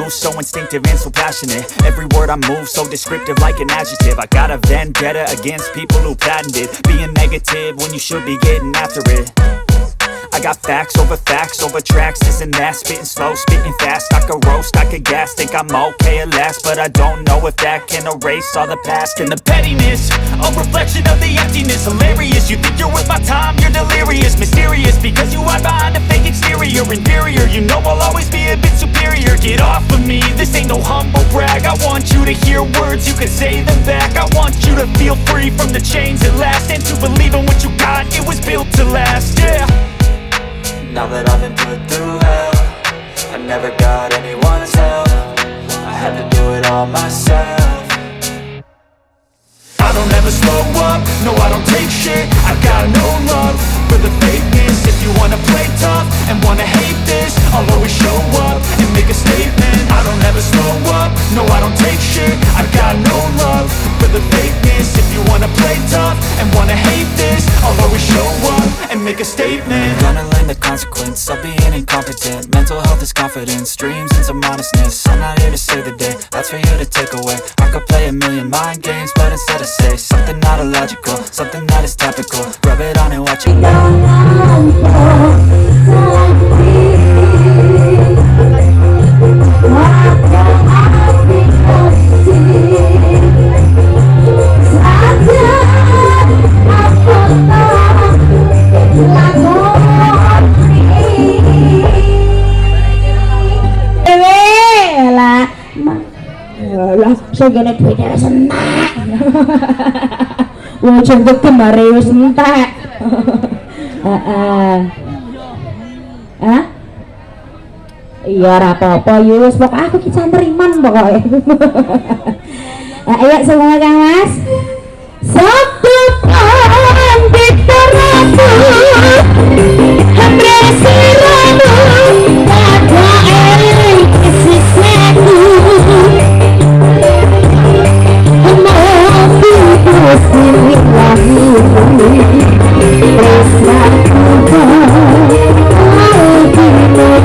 So instinctive and so passionate. Every word I move so descriptive like an adjective. I got a vendetta against people who patented being negative when you should be getting after it. I got facts over tracks, this and that. Spitting slow, spitting fast, I could roast, I could gas. Think I'm okay at last, but I don't know if that can erase all the past. And the pettiness, a reflection of the emptiness. Hilarious, you think you're worth my time, you're delirious. Mysterious, because you hide behind a fake exterior. Inferior, you know I'll always be a bit superior. Get off of me, this ain't no humble brag. I want you to hear words, you can say them back. I want you to feel free from the chains at last, and to believe in what you got, it was built to last, yeah. Now that I've been put through hell, I never got anyone's help. I had to do it all myself. I don't ever slow up, no I don't take shit. I got no love for the fakeness. If you wanna play tough and wanna hate this, I'll always show up and make a statement. I don't ever slow up, no I don't take shit. I got no love for the fakeness. If you wanna play tough and wanna hate this, I'll always show up and make a statement. Gonna learn the consequence of being incompetent. Mental health is confidence, dreams and some honestness. I'm not here to save the day, that's for you to take away. I could play a million mind games, but instead I say something not illogical, something that is topical. Rub it on and watch it. Saya gana duit ya senang. Wah jemput kemari wis entek. Iya ora apa-apa ya wis pokok aku ki santriman pokoke. Ayo semua Kang Mas. Satu pandit teratu hamre siramu pada eling sisatu. Bismillahirrahmanirrahim.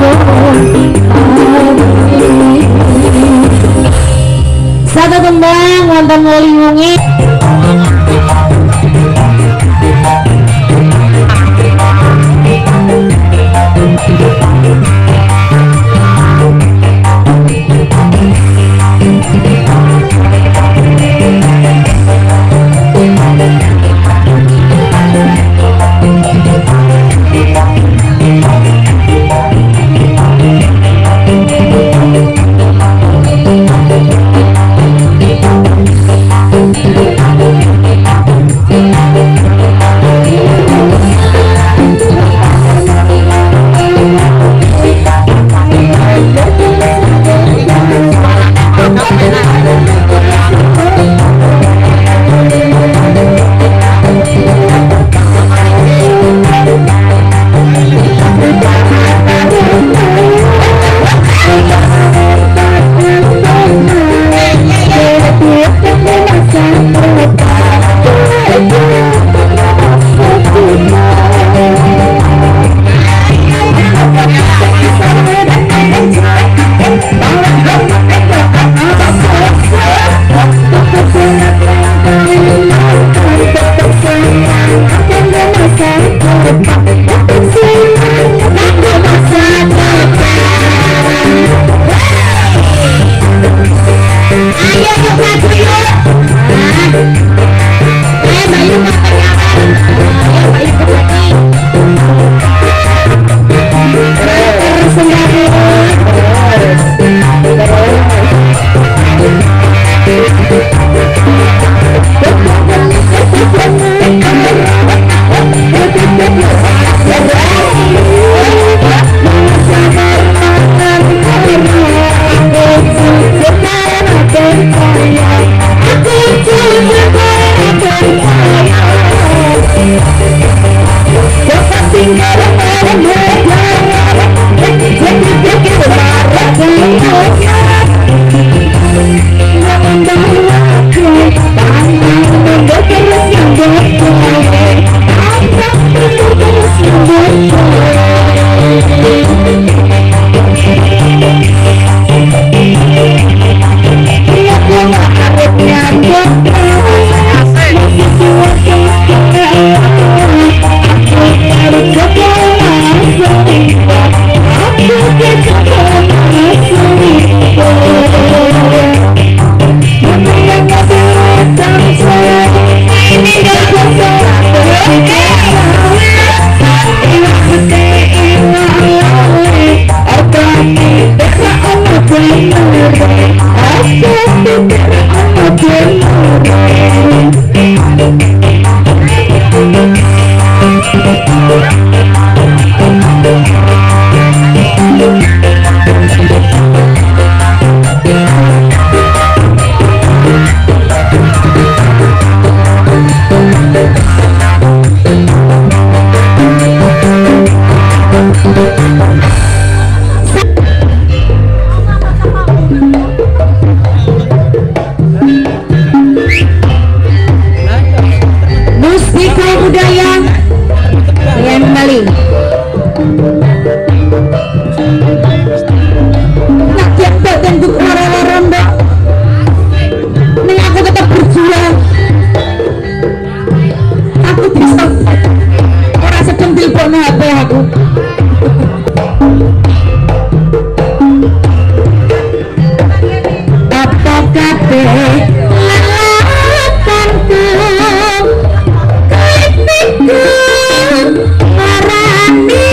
Marani,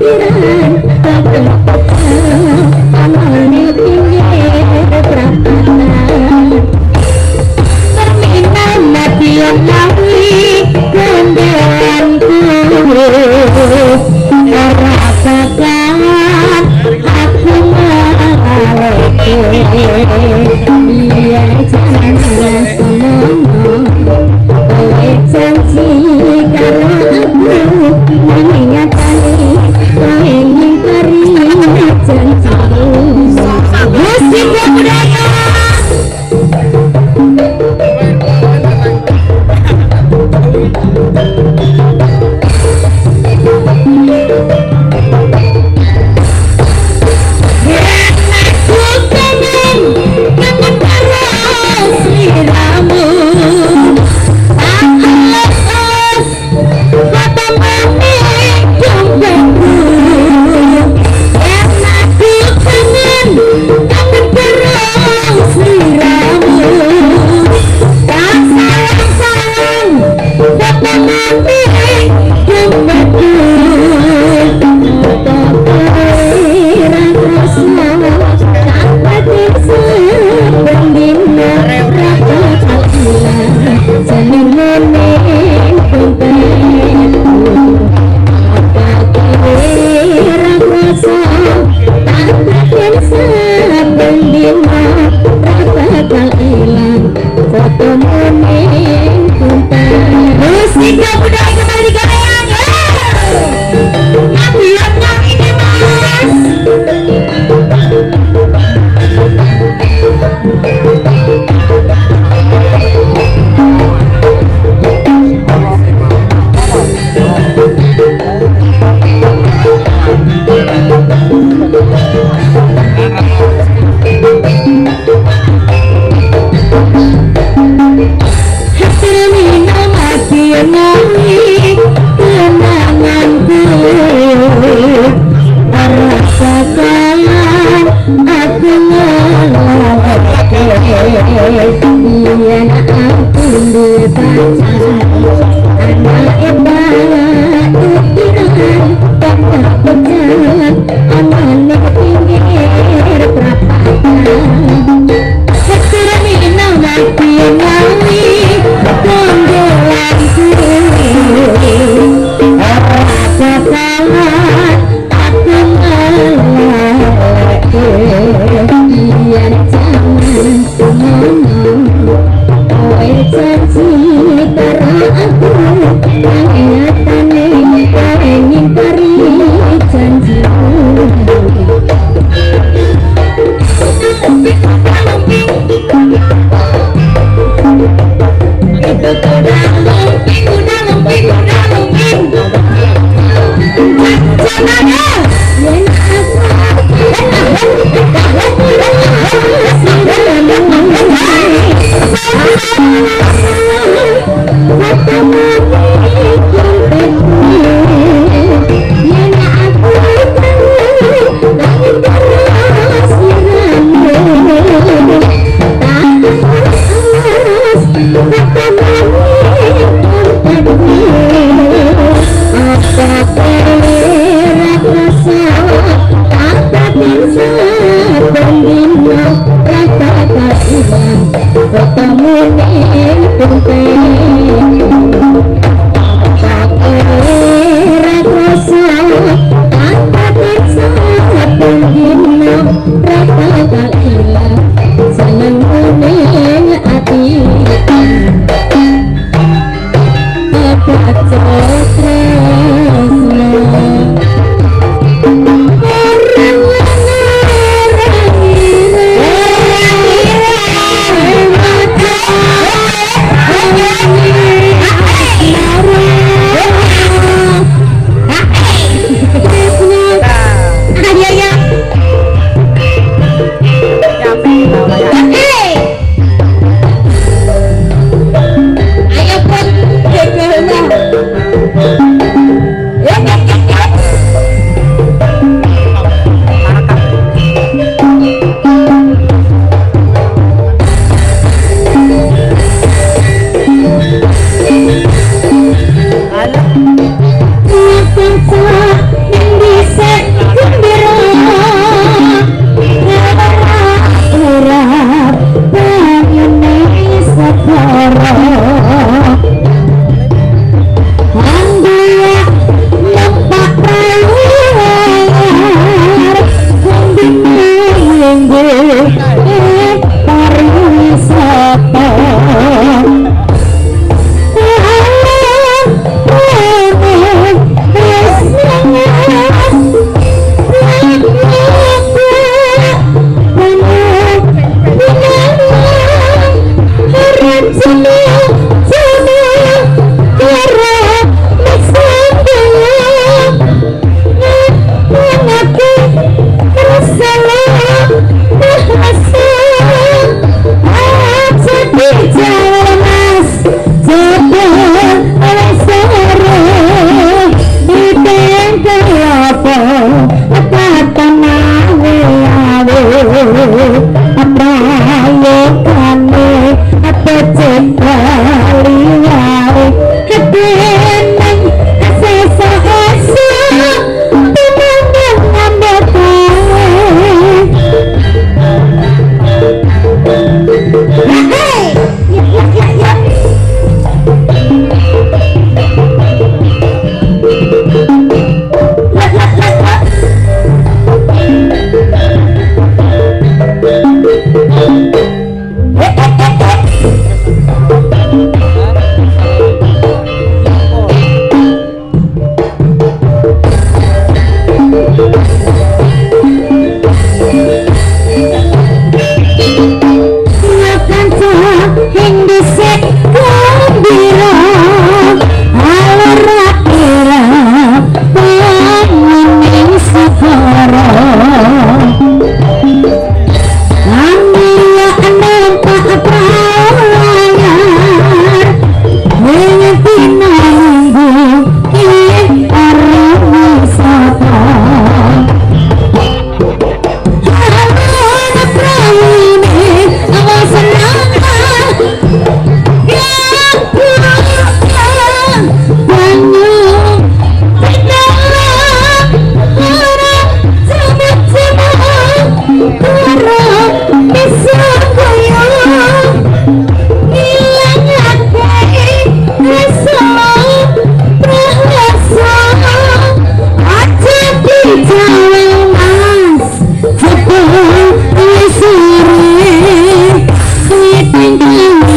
pikiran amalnya pinggir perasaan permintaan nation lawi kendeanku merasakan aku malaiku dia jangan ngomong oleh janji karena aku mengingati kau ingin beri janji musik budaya. Thank you.